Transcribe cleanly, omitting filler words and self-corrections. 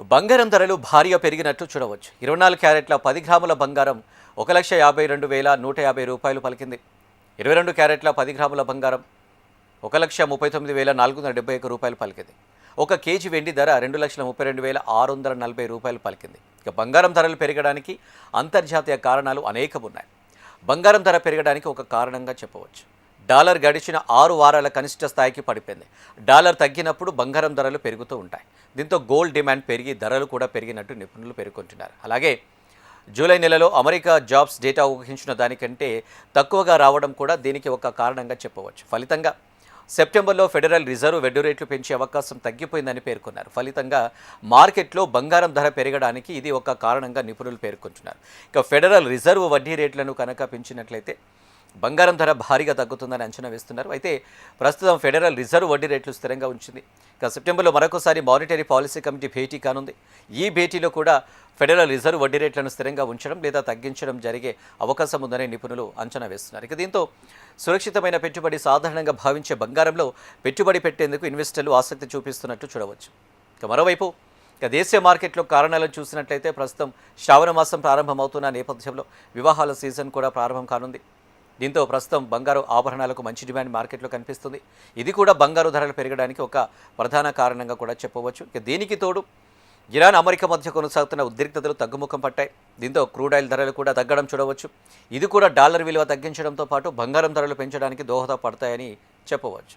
బంగారం ధరలు భారీగా పెరిగినట్టు చూడవచ్చు. 24 క్యారెట్ల 10 గ్రాముల బంగారం 1,52,150 రూపాయలు పలికింది. 22 క్యారెట్ల 10 గ్రాముల బంగారం 1,39,471 రూపాయలు పలికింది. ఒక కేజీ వెండి ధర 2,32,640 రూపాయలు పలికింది. ఇక బంగారం ధరలు పెరగడానికి అంతర్జాతీయ కారణాలు అనేకం ఉన్నాయి. బంగారం ధర పెరగడానికి ఒక కారణంగా చెప్పవచ్చు. డాలర్ గడిచిన 6 వారాల కనిష్ట స్థాయికి పడిపోయింది. డాలర్ తగ్గినప్పుడు బంగారం ధరలు పెరుగుతూ ఉంటాయి. దీంతో గోల్డ్ డిమాండ్ పెరిగి ధరలు కూడా పెరిగినట్టు నిపుణులు పేర్కొంటున్నారు. అలాగే జూలై నెలలో అమెరికా జాబ్స్ డేటా ఊహించిన దానికంటే తక్కువగా రావడం కూడా దీనికి ఒక కారణంగా చెప్పవచ్చు. ఫలితంగా సెప్టెంబర్లో ఫెడరల్ రిజర్వ్ వడ్డీ రేట్లు పెంచే అవకాశం తగ్గిపోయిందని పేర్కొన్నారు. ఫలితంగా మార్కెట్లో బంగారం ధర పెరగడానికి ఇది ఒక కారణంగా నిపుణులు పేర్కొంటున్నారు. ఇక ఫెడరల్ రిజర్వ్ వడ్డీ రేట్లను కనుక పెంచినట్లయితే బంగారం ధర భారీగా తగ్గుతుందని అంచనా వేస్తున్నారు. అయితే ప్రస్తుతం ఫెడరల్ రిజర్వ్ వడ్డీ రేట్లు స్థిరంగా ఉంచింది. ఇక సెప్టెంబర్లో మరొకసారి మానిటరీ పాలసీ కమిటీ భేటీ కానుంది. ఈ భేటీలో కూడా ఫెడరల్ రిజర్వ్ వడ్డీ రేట్లను స్థిరంగా ఉంచడం లేదా తగ్గించడం జరిగే అవకాశం ఉందని నిపుణులు అంచనా వేస్తున్నారు. ఇక దీంతో సురక్షితమైన పెట్టుబడి సాధారణంగా భావించే బంగారంలో పెట్టుబడి పెట్టేందుకు ఇన్వెస్టర్లు ఆసక్తి చూపిస్తున్నట్టు చూడవచ్చు. ఇక మరోవైపు దేశీయ మార్కెట్లో కారణాలను చూసినట్లయితే ప్రస్తుతం శ్రావణ మాసం ప్రారంభమవుతున్న నేపథ్యంలో వివాహాల సీజన్ కూడా ప్రారంభం కానుంది. దీంతో ప్రస్తుతం బంగారు ఆభరణాలకు మంచి డిమాండ్ మార్కెట్లో కనిపిస్తుంది. ఇది కూడా బంగారు ధరలు పెరగడానికి ఒక ప్రధాన కారణంగా కూడా చెప్పవచ్చు. ఇక దీనికి తోడు ఇరాన్ అమెరికా మధ్య కొనసాగుతున్న ఉద్రిక్తతలు తగ్గుముఖం పట్టాయి. దీంతో క్రూడ్ ఆయిల్ ధరలు కూడా తగ్గడం చూడవచ్చు. ఇది కూడా డాలర్ విలువ తగ్గించడంతో పాటు బంగారం ధరలు పెంచడానికి దోహదపడతాయని చెప్పవచ్చు.